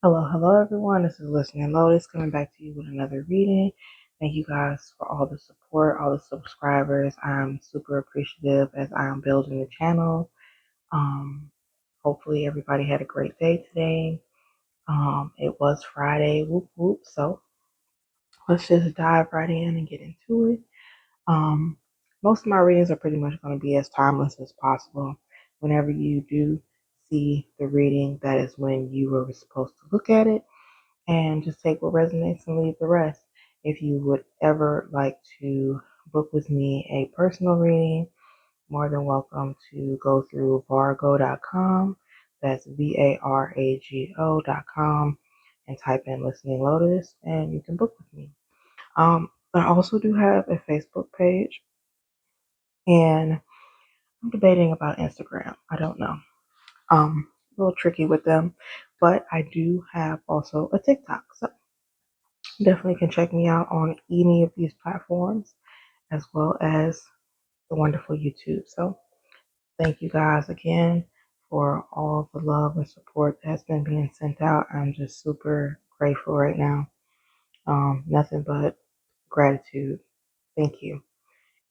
Hello everyone. This is Listening Lotus coming back to you with another reading. Thank you guys for all the support, all the subscribers. I'm super appreciative as I am building the channel. Hopefully everybody had a great day today. It was Friday, whoop whoop. So let's just dive right in and get into it. Um, Most of my readings are pretty much going to be as timeless as possible. Whenever you do see the reading, that is when you were supposed to look at it and just take what resonates and leave the rest. If you would ever like to book with me a personal reading, more than welcome to go through vargo.com. That's VARAGO.com and type in Listening Lotus and you can book with me. I also do have a Facebook page and I'm debating about Instagram. I don't know. A little tricky with them, but I do have also a TikTok. So definitely can check me out on any of these platforms as well as the wonderful YouTube. So thank you guys again for all the love and support that's been being sent out. I'm just super grateful right now. Nothing but gratitude. Thank you.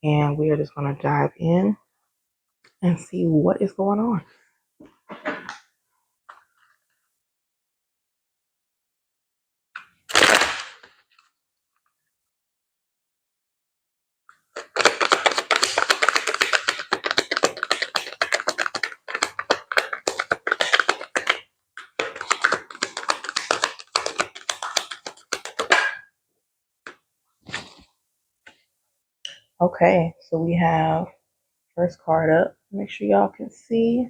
And we are just going to dive in and see what is going on. Okay, so we have first card up. Make sure y'all can see.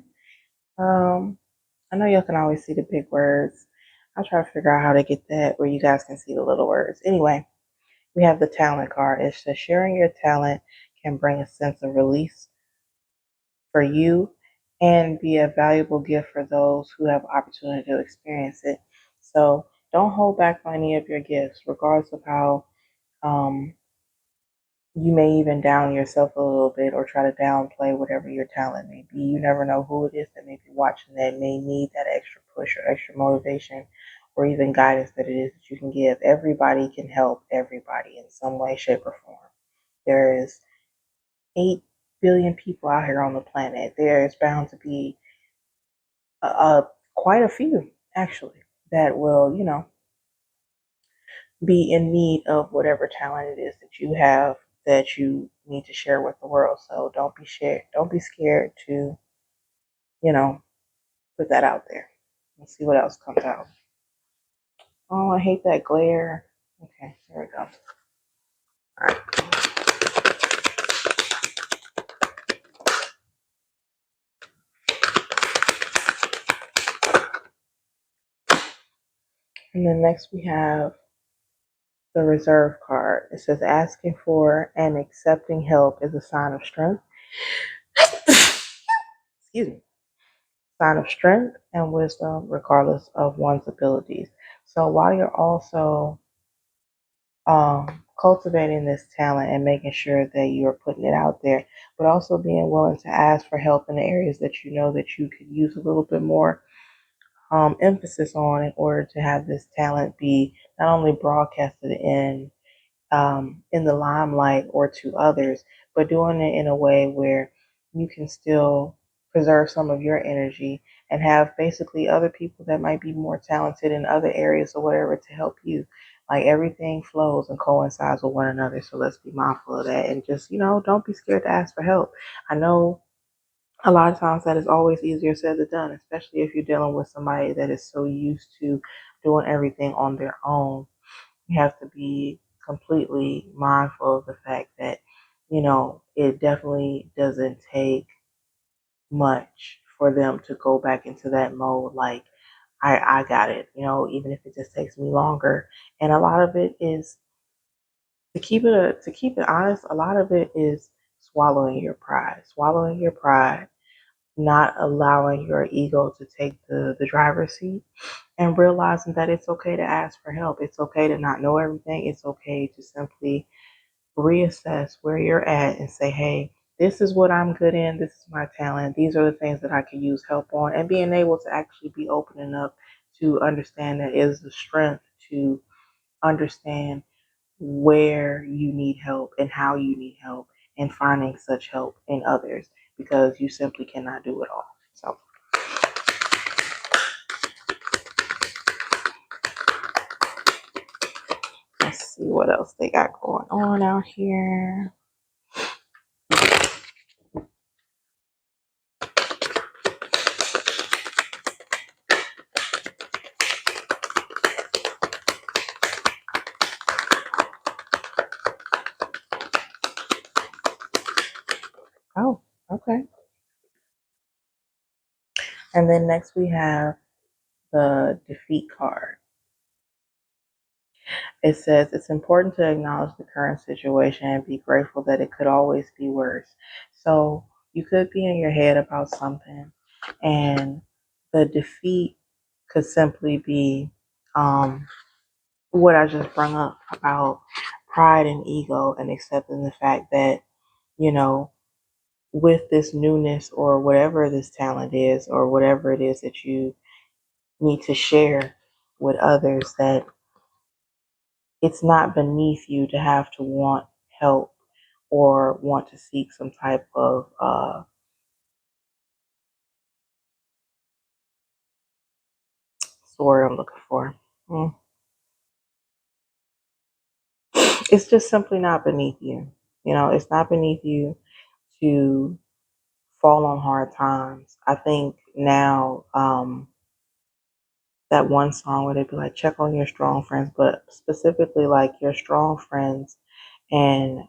I know y'all can always see the big words. I'll try to figure out how to get that where you guys can see the little words. Anyway, we have the talent card. It says sharing your talent can bring a sense of release for you and be a valuable gift for those who have opportunity to experience it. So don't hold back on any of your gifts, regardless of how um, you may even down yourself a little bit or try to downplay whatever your talent may be. You never know who it is that may be watching that may need that extra push or extra motivation or even guidance that it is that you can give. Everybody can help everybody in some way, shape, or form. There is 8 billion people out here on the planet. There is bound to be quite a few, actually, that will, be in need of whatever talent it is that you have that you need to share with the world. So don't be scared to, you know, put that out there. Let's see what else comes out. Oh, I hate that glare. Okay, there we go. All right. And then next we have the reserve card. It says asking for and accepting help is a sign of strength. Excuse me. Sign of strength and wisdom, regardless of one's abilities. So while you're also cultivating this talent and making sure that you're putting it out there, but also being willing to ask for help in the areas that you know that you could use a little bit more emphasis on in order to have this talent be not only broadcasted in the limelight or to others, but doing it in a way where you can still preserve some of your energy and have basically other people that might be more talented in other areas or whatever to help you. Like everything flows and coincides with one another. So let's be mindful of that and just, don't be scared to ask for help. I know a lot of times that is always easier said than done, especially if you're dealing with somebody that is so used to doing everything on their own. You have to be completely mindful of the fact that, it definitely doesn't take much for them to go back into that mode. Like, I got it, even if it just takes me longer. And a lot of it is to keep it honest, a lot of it is swallowing your pride, not allowing your ego to take the driver's seat and realizing that it's okay to ask for help. It's okay to not know everything. It's okay to simply reassess where you're at and say, hey, this is what I'm good in. This is my talent. These are the things that I could use help on. And being able to actually be open enough to understand that it is the strength to understand where you need help and how you need help and finding such help in others because you simply cannot do it all. So let's see what else they got going on out here. Oh, okay. And then next we have the defeat card. It says it's important to acknowledge the current situation and be grateful that it could always be worse. So you could be in your head about something, and the defeat could simply be what I just brought up about pride and ego and accepting the fact that, you know, with this newness or whatever this talent is or whatever it is that you need to share with others, that it's not beneath you to have to want help or want to seek some type of word I'm looking for. Hmm. It's just simply not beneath you. You know, it's not beneath you to fall on hard times. I think now that one song where they'd be like, check on your strong friends, but specifically like your strong friends and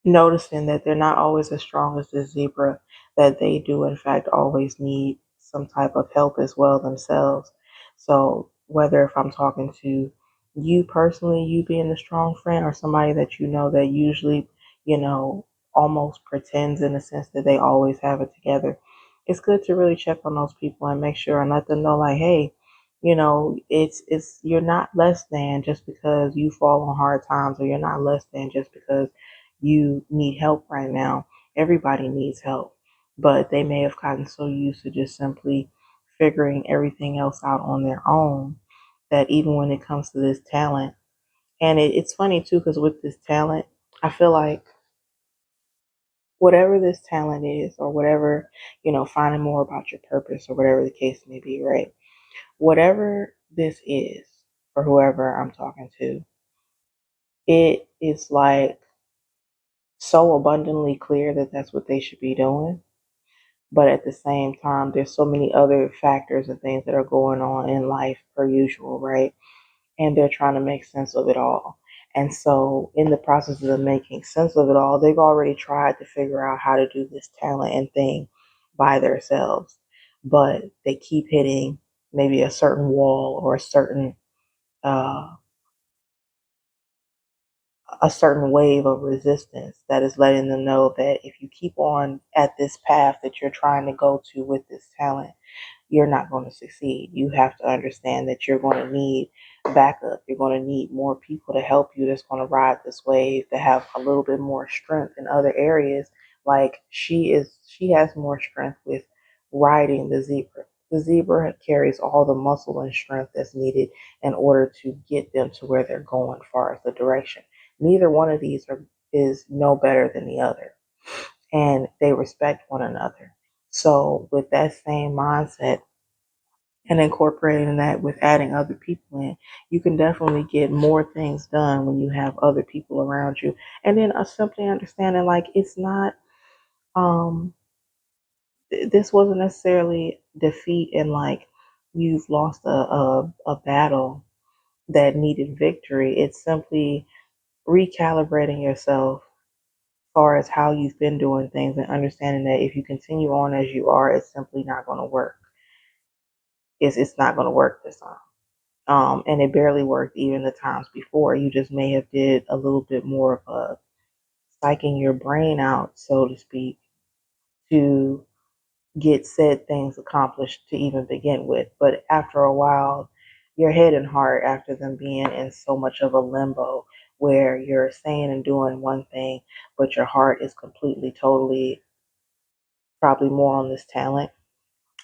noticing that they're not always as strong as the zebra, that they do, in fact, always need some type of help as well themselves. So, whether if I'm talking to you personally, you being the strong friend, or somebody that you know that usually, you know, almost pretends in a sense that they always have it together, it's good to really check on those people and make sure and let them know, like, hey, you know, it's you're not less than just because you fall on hard times, or you're not less than just because you need help right now. Everybody needs help, but they may have gotten so used to just simply figuring everything else out on their own that even when it comes to this talent, and it's funny too, because with this talent, I feel like whatever this talent is, or whatever, you know, finding more about your purpose, or whatever the case may be, right? Whatever this is, for whoever I'm talking to, it is like so abundantly clear that that's what they should be doing. But at the same time, there's so many other factors and things that are going on in life per usual, right? And they're trying to make sense of it all. And so, in the process of them making sense of it all, they've already tried to figure out how to do this talent and thing by themselves. But they keep hitting maybe a certain wall or uh, a certain wave of resistance that is letting them know that if you keep on at this path that you're trying to go to with this talent, you're not going to succeed. You have to understand that you're going to need backup. You're going to need more people to help you that's going to ride this wave, to have a little bit more strength in other areas. Like she has more strength with riding the zebra. The zebra carries all the muscle and strength that's needed in order to get them to where they're going as far as the direction. Neither one of these is no better than the other, and they respect one another. So, with that same mindset and incorporating that with adding other people in, you can definitely get more things done when you have other people around you. And then simply understanding, like, it's not, um, this wasn't necessarily defeat and like you've lost a battle that needed victory. It's simply recalibrating yourself as far as how you've been doing things and understanding that if you continue on as you are, it's simply not going to work. It's not going to work this time. And it barely worked even the times before. You just may have did a little bit more of a psyching your brain out, so to speak, to get said things accomplished to even begin with. But after a while, your head and heart, after them being in so much of a limbo where you're saying and doing one thing, but your heart is completely, totally, probably more on this talent,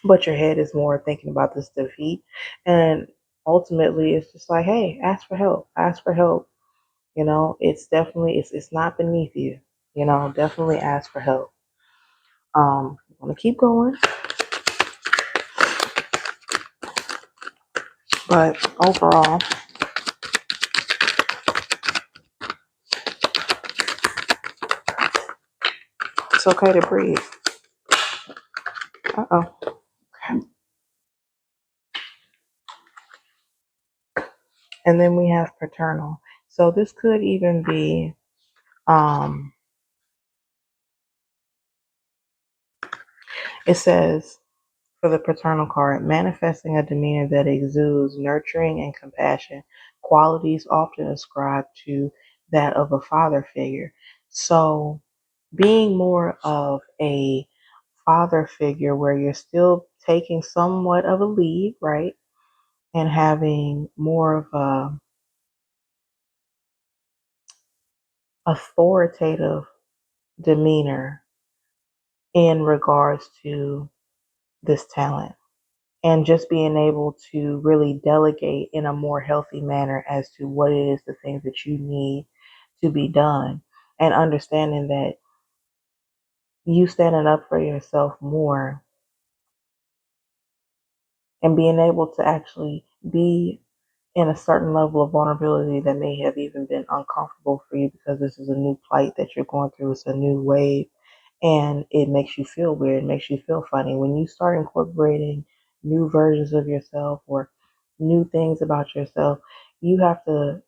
but your head is more thinking about this defeat. And ultimately, it's just like, hey, ask for help. Ask for help. It's definitely it's not beneath you. Definitely ask for help. I'm gonna keep going, but overall, it's okay to breathe. Uh-oh. Okay. And then we have paternal. So this could even be, it says for the paternal card, manifesting a demeanor that exudes nurturing and compassion, qualities often ascribed to that of a father figure. So being more of a father figure where you're still taking somewhat of a lead, right? And having more of a authoritative demeanor in regards to this talent, and just being able to really delegate in a more healthy manner as to what it is, the things that you need to be done, and understanding that you standing up for yourself more and being able to actually be in a certain level of vulnerability that may have even been uncomfortable for you because this is a new plight that you're going through. It's a new wave, and it makes you feel weird, it makes you feel funny. When you start incorporating new versions of yourself or new things about yourself, you have to,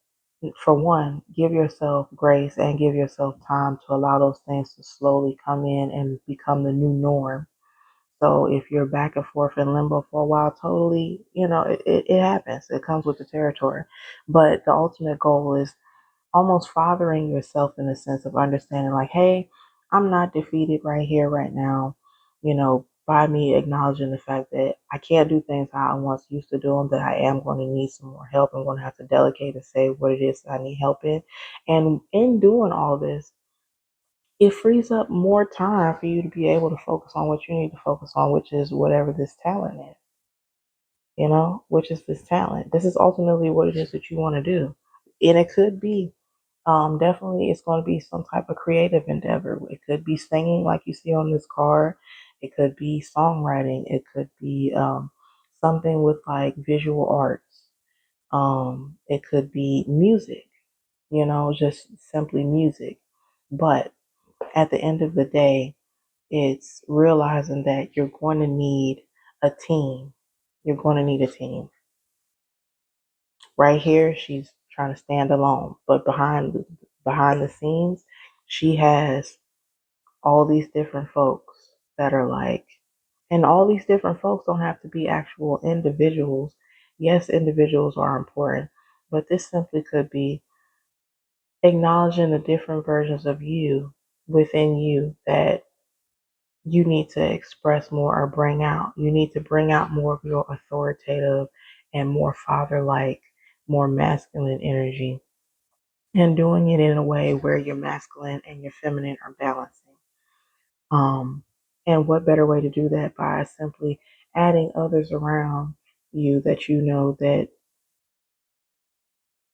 for one, give yourself grace and give yourself time to allow those things to slowly come in and become the new norm. So if you're back and forth in limbo for a while, totally, it happens. It comes with the territory. But the ultimate goal is almost fathering yourself in the sense of understanding, like, hey, I'm not defeated right here, right now, by me acknowledging the fact that I can't do things how I once used to do them, that I am going to need some more help. I'm going to have to delegate and say what it is that I need help in. And in doing all this, it frees up more time for you to be able to focus on what you need to focus on, which is whatever this talent is, which is this talent. This is ultimately what it is that you want to do. And it could be, definitely, it's going to be some type of creative endeavor. It could be singing, like you see on this card. It could be songwriting. It could be something with like visual arts. It could be music, just simply music. But at the end of the day, it's realizing that you're going to need a team. You're going to need a team. Right here, she's trying to stand alone, but behind the scenes, she has all these different folks that are like, and all these different folks don't have to be actual individuals. Yes, individuals are important, but this simply could be acknowledging the different versions of you within you that you need to express more or bring out. You need to bring out more of your authoritative and more father like, more masculine energy, and doing it in a way where your masculine and your feminine are balancing. Um, and what better way to do that by simply adding others around you that you know that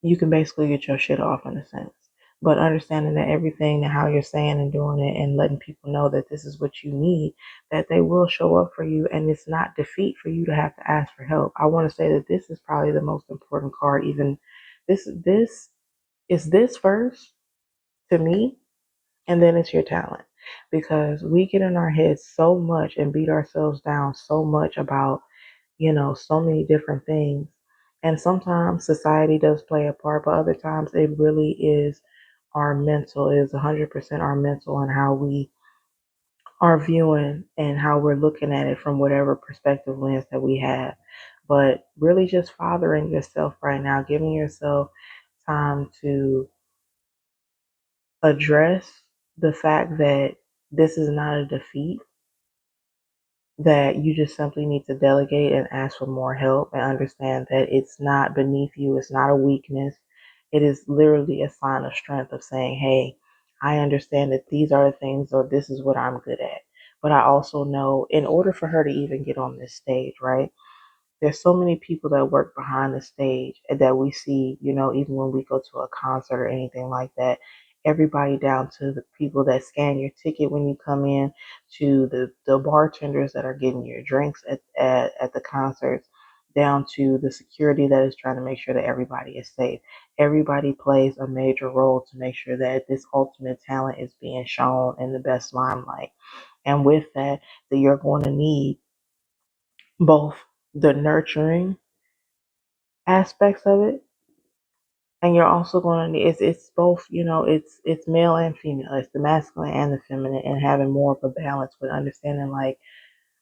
you can basically get your shit off in a sense. But understanding that everything and how you're saying and doing it and letting people know that this is what you need, that they will show up for you, and it's not defeat for you to have to ask for help. I want to say that this is probably the most important card. Even this is this first to me, and then it's your talent, because we get in our heads so much and beat ourselves down so much about so many different things. And sometimes society does play a part, but other times it really is our mental, it is 100% our mental, and how we are viewing and how we're looking at it from whatever perspective lens that we have. But really just fathering yourself right now, giving yourself time to address the fact that this is not a defeat, that you just simply need to delegate and ask for more help, and understand that it's not beneath you, it's not a weakness. It is literally a sign of strength of saying, hey, I understand that these are the things, or this is what I'm good at. But I also know in order for her to even get on this stage, right? There's so many people that work behind the stage that we see, even when we go to a concert or anything like that. Everybody down to the people that scan your ticket when you come in, to the bartenders that are getting your drinks at the concerts, down to the security that is trying to make sure that everybody is safe. Everybody plays a major role to make sure that this ultimate talent is being shown in the best limelight. And with that you're going to need both the nurturing aspects of it, and you're also going to need it's both, it's male and female, it's the masculine and the feminine, and having more of a balance with understanding, like,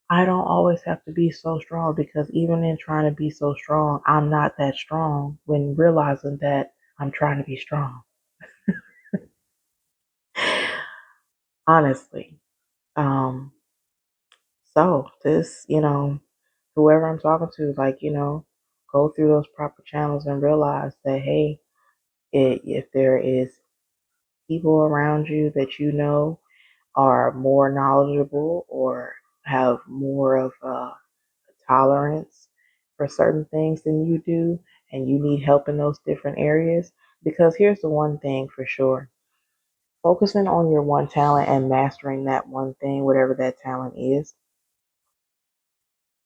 I don't always have to be so strong, because even in trying to be so strong, I'm not that strong, when realizing that I'm trying to be strong. Honestly. So this, whoever I'm talking to, like, go through those proper channels and realize that, hey, if there is people around you that are more knowledgeable or have more of a tolerance for certain things than you do, and you need help in those different areas. Because here's the one thing for sure: focusing on your one talent and mastering that one thing, whatever that talent is,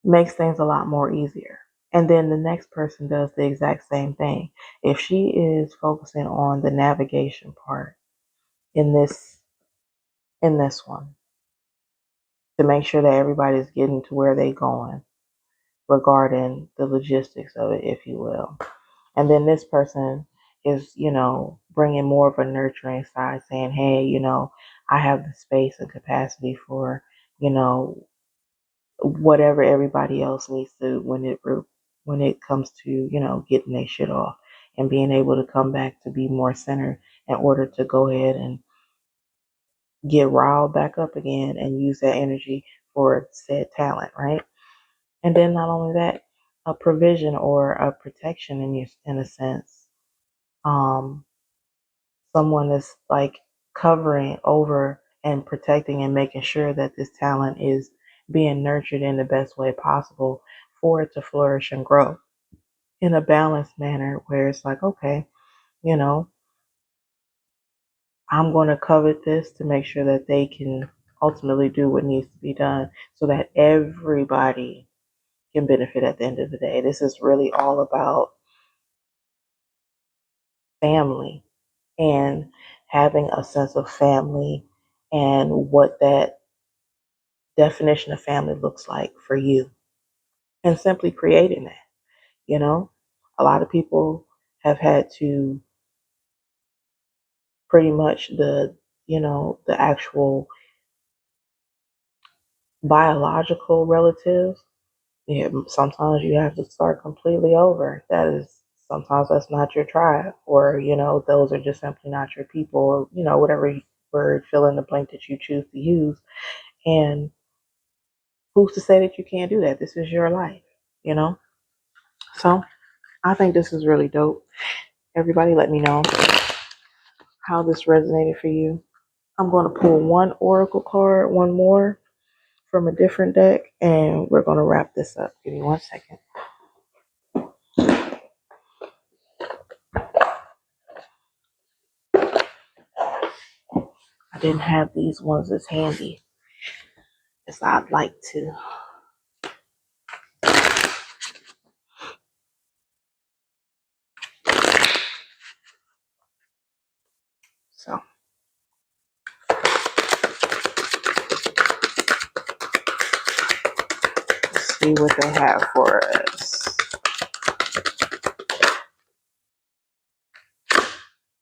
makes things a lot more easier. And then the next person does the exact same thing. If she is focusing on the navigation part in this one, to make sure that everybody's getting to where they're going, regarding the logistics of it, if you will. And then this person is, bringing more of a nurturing side, saying, hey, I have the space and capacity for, you know, whatever everybody else needs to, when it comes to, getting their shit off and being able to come back to be more centered, in order to go ahead and get riled back up again and use that energy for said talent, right? And then not only that, a provision or a protection in a sense. Um, Someone is like covering over and protecting and making sure that this talent is being nurtured in the best way possible for it to flourish and grow in a balanced manner, where it's like, okay, you know, I'm going to covet this to make sure that they can ultimately do what needs to be done, so that everybody can benefit at the end of the day. This is really all about family, and having a sense of family, and what that definition of family looks like for you, and simply creating that. You know, a lot of people have had to pretty much the actual biological relatives. Yeah, sometimes you have to start completely over. Sometimes that's not your tribe, or those are just simply not your people, or whatever word, fill in the blank, that you choose to use. And who's to say that you can't do that? This is your life, you know? So I think this is really dope. Everybody, let me know how this resonated for you. I'm going to pull one oracle card, one more from a different deck, and we're going to wrap this up. Give me 1 second. I didn't have these ones as handy as I'd like to. So let's see what they have for us.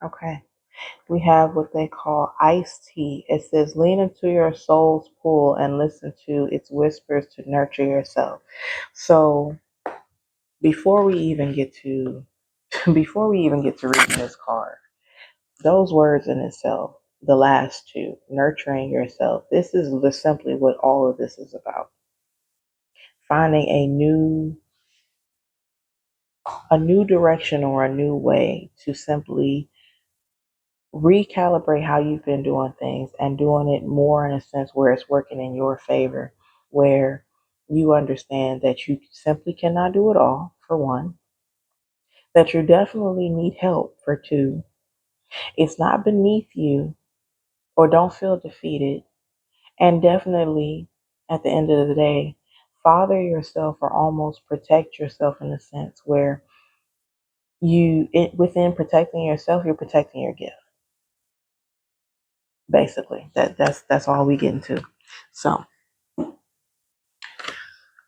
Okay. We have what they call iced tea. It says, lean into your soul's pool and listen to its whispers to nurture yourself. So before we even get to reading this card, those words in itself, the last two, nurturing yourself, this is simply what all of this is about. Finding a new direction, or a new way to simply recalibrate how you've been doing things and doing it more in a sense where it's working in your favor, where you understand that you simply cannot do it all, for one, that you definitely need help, for two. It's not beneath you, or don't feel defeated. And definitely, at the end of the day, father yourself or almost protect yourself in a sense where within protecting yourself, you're protecting your gift. Basically, that's all we get into. So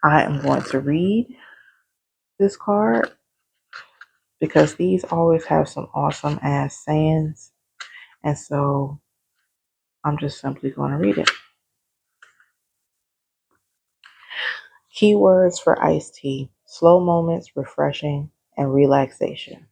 I am going to read this card because these always have some awesome ass sayings. And so I'm just simply going to read it. Keywords for iced tea: slow moments, refreshing, and relaxation.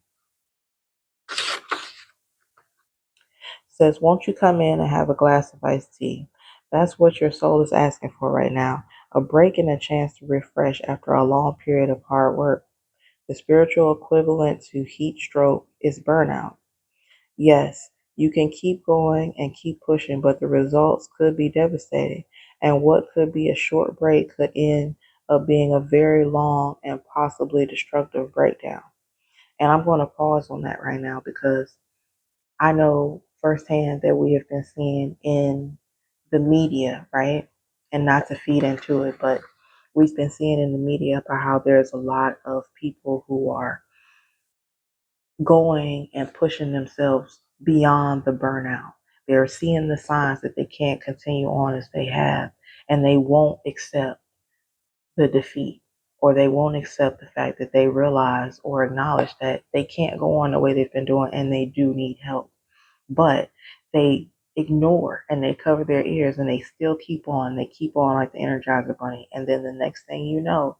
Says, won't you come in and have a glass of iced tea? That's what your soul is asking for right now. A break and a chance to refresh after a long period of hard work. The spiritual equivalent to heat stroke is burnout. Yes, you can keep going and keep pushing, but the results could be devastating. And what could be a short break could end up being a very long and possibly destructive breakdown. And I'm going to pause on that right now because I know firsthand that we have been seeing in the media, right? And not to feed into it, but we've been seeing in the media about how there's a lot of people who are going and pushing themselves beyond the burnout. They're seeing the signs that they can't continue on as they have, and they won't accept the defeat, or they won't accept the fact that they realize or acknowledge that they can't go on the way they've been doing and they do need help. But they ignore and they cover their ears and they still keep on. They keep on like the Energizer Bunny. And then the next thing you know,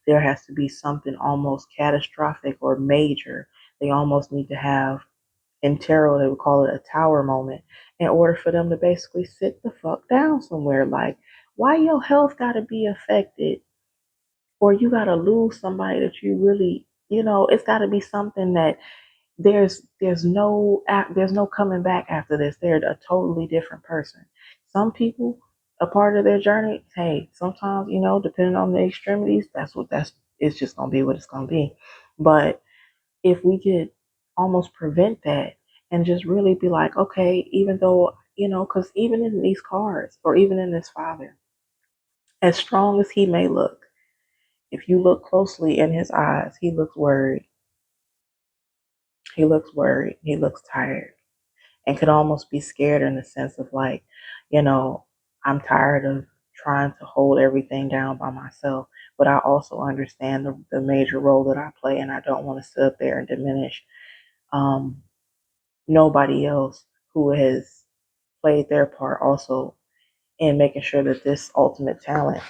there has to be something almost catastrophic or major. They almost need to have, in tarot, they would call it a tower moment, in order for them to basically sit the fuck down somewhere. Like, why your health got to be affected, or you got to lose somebody that you really, it's got to be something that there's no coming back after this. They're a totally different person. Some people, a part of their journey, hey, sometimes, depending on the extremities, that's it's just gonna be what it's gonna be. But if we could almost prevent that and just really be like, okay, even though, because even in these cards or even in this father, as strong as he may look, if you look closely in his eyes, he looks worried. He looks worried. He looks tired, and could almost be scared in the sense of like, I'm tired of trying to hold everything down by myself, but I also understand the major role that I play, and I don't want to sit up there and diminish um, nobody else who has played their part also in making sure that this ultimate talent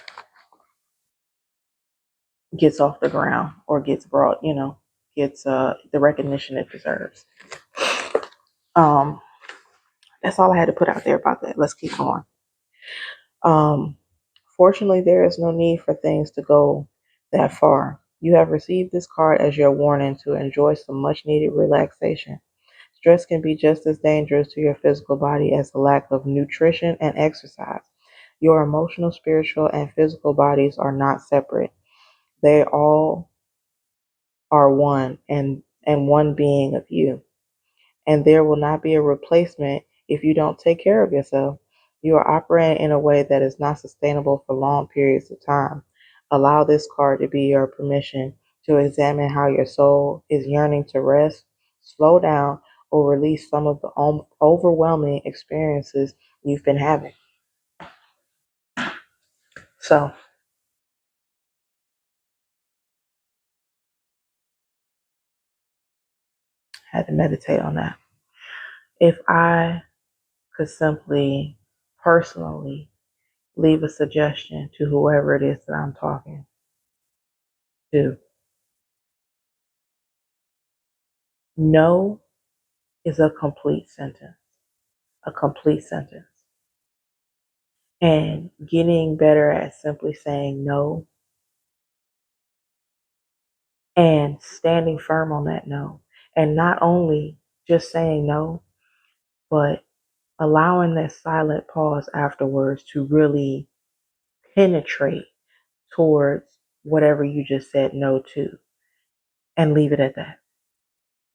gets off the ground or gets brought, gets the recognition it deserves. Um, that's all I had to put out there about that. Let's keep going. Um, Fortunately, there is no need for things to go that far. You have received this card as your warning to enjoy some much needed relaxation. Stress can be just as dangerous to your physical body as the lack of nutrition and exercise. Your emotional, spiritual, and physical bodies are not separate. They all are one and one being of you. And there will not be a replacement if you don't take care of yourself. You are operating in a way that is not sustainable for long periods of time. Allow this card to be your permission to examine how your soul is yearning to rest, slow down, or release some of the overwhelming experiences you've been having. So, I had to meditate on that. If I could simply, personally, leave a suggestion to whoever it is that I'm talking to, no is a complete sentence. A complete sentence. And getting better at simply saying no and standing firm on that no. And not only just saying no, but allowing that silent pause afterwards to really penetrate towards whatever you just said no to, and leave it at that.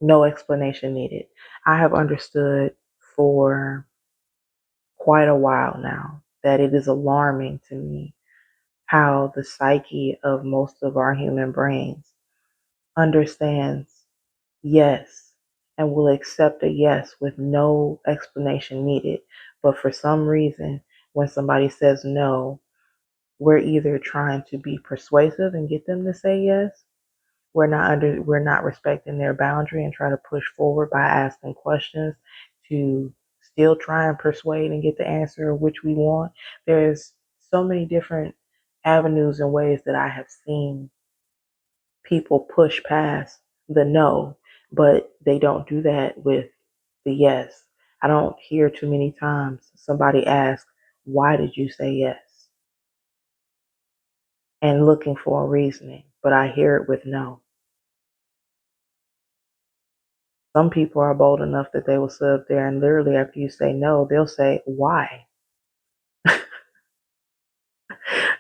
No explanation needed. I have understood for quite a while now that it is alarming to me how the psyche of most of our human brains understands yes and will accept a yes with no explanation needed. But for some reason, when somebody says no, we're either trying to be persuasive and get them to say yes. We're not respecting their boundary and try to push forward by asking questions to still try and persuade and get the answer which we want. There's so many different avenues and ways that I have seen people push past the no, but they don't do that with the yes. I don't hear too many times somebody ask, why did you say yes? And looking for a reasoning, but I hear it with no. Some people are bold enough that they will sit up there and literally after you say no, they'll say, why?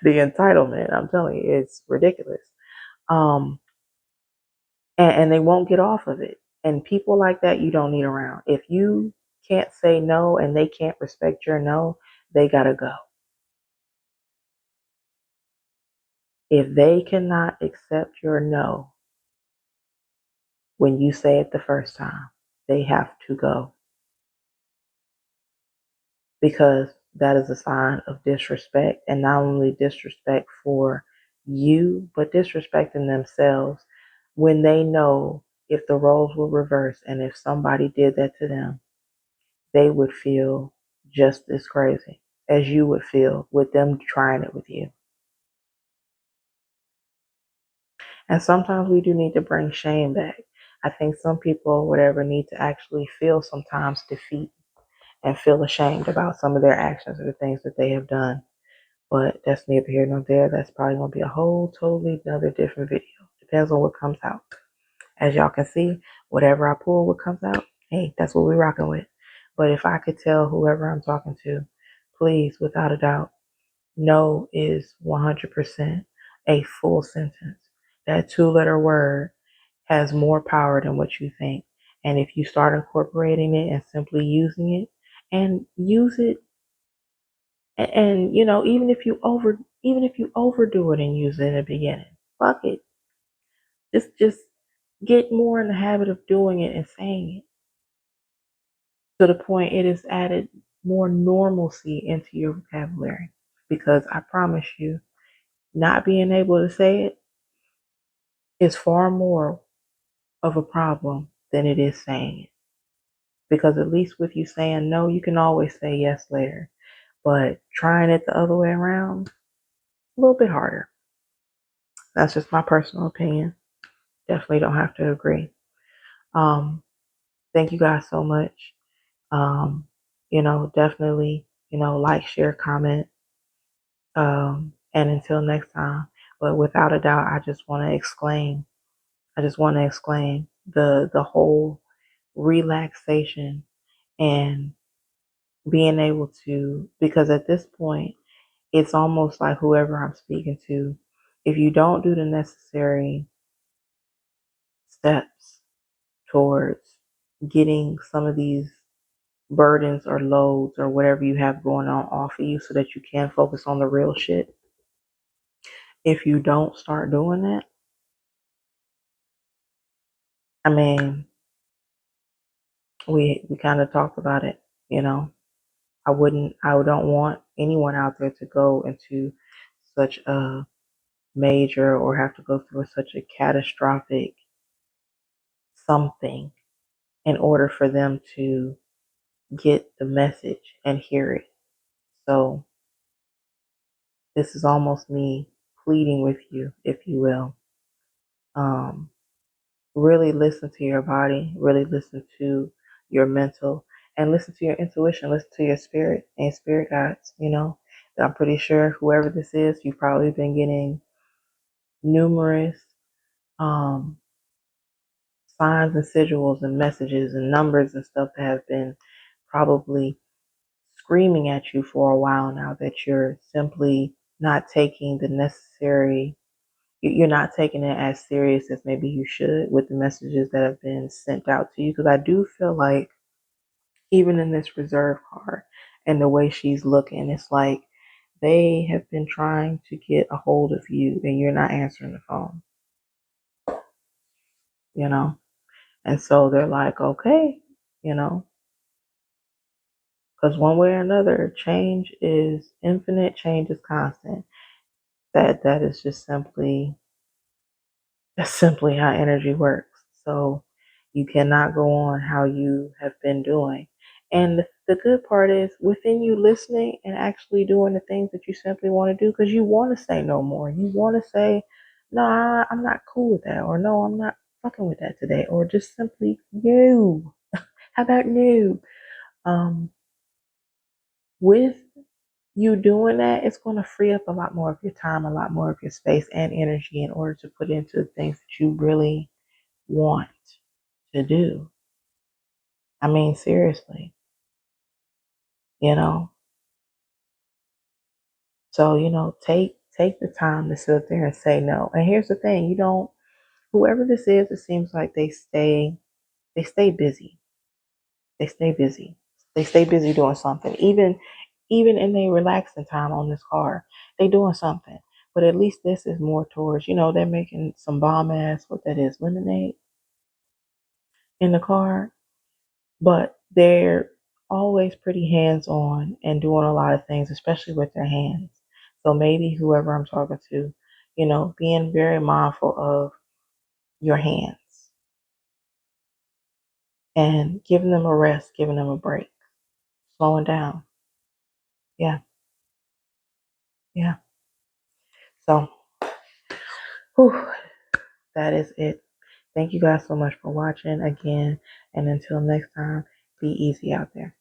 The entitlement, I'm telling you, it's ridiculous. Um, and they won't get off of it. And people like that, you don't need around. If you can't say no and they can't respect your no, they gotta go. If they cannot accept your no when you say it the first time, they have to go, because that is a sign of disrespect, and not only disrespect for you, but disrespecting themselves when they know if the roles were reversed and if somebody did that to them, they would feel just as crazy as you would feel with them trying it with you. And sometimes we do need to bring shame back. I think some people, whatever, need to actually feel sometimes defeat and feel ashamed about some of their actions or the things that they have done. But that's neither here nor there. That's probably going to be a whole totally another different video. Depends on what comes out. As y'all can see, whatever I pull, what comes out, hey, that's what we're rocking with. But if I could tell whoever I'm talking to, please, without a doubt, no is 100% a full sentence. That two-letter word has more power than what you think. And if you start incorporating it and simply using it, and use it, and even if you overdo it and use it in the beginning, fuck it. Just get more in the habit of doing it and saying it to the point it has added more normalcy into your vocabulary. Because I promise you, not being able to say it is far more of a problem than it is saying it. Because at least with you saying no, you can always say yes later. But trying it the other way around, a little bit harder. That's just my personal opinion. Definitely don't have to agree. Um, thank you guys so much. Um, definitely, like, share, comment. And until next time. But without a doubt, I just want to exclaim the whole relaxation and being able to, because at this point, it's almost like whoever I'm speaking to, if you don't do the necessary steps towards getting some of these burdens or loads or whatever you have going on off of you so that you can focus on the real shit, if you don't start doing that, I mean, we kind of talked about it, you know. I don't want anyone out there to go into such a major or have to go through such a catastrophic something in order for them to get the message and hear it. So this is almost me pleading with you, if you will. Um, really listen to your body, really listen to your mental, and listen to your intuition, listen to your spirit and spirit guides. I'm pretty sure whoever this is, you've probably been getting numerous um, signs and sigils and messages and numbers and stuff that have been probably screaming at you for a while now that you're simply not taking the necessary, you're not taking it as serious as maybe you should with the messages that have been sent out to you. Because I do feel like even in this reserve card and the way she's looking, it's like they have been trying to get a hold of you and you're not answering the phone, you know? And so they're like, okay, you know, because one way or another, change is infinite, change is constant. That is just simply, that's simply how energy works. So you cannot go on how you have been doing. And the good part is within you listening and actually doing the things that you simply want to do because you want to say no more. You want to say, no, I'm not cool with that. Or no, I'm not fucking with that today. Or just simply, no. How about no? Um, with you doing that, it's going to free up a lot more of your time, a lot more of your space and energy in order to put into the things that you really want to do. I mean, seriously, you know. So, take the time to sit there and say no. And here's the thing, you don't whoever this is, it seems like they stay busy. They stay busy. They stay busy doing something. Even in their relaxing time on this car, they doing something. But at least this is more towards, they're making some bomb ass, what that is, lemonade in the car. But they're always pretty hands on and doing a lot of things, especially with their hands. So maybe whoever I'm talking to, being very mindful of your hands and giving them a rest, giving them a break, slowing down. Yeah, yeah. So, whew, that is it. Thank you guys so much for watching again. And until next time, be easy out there.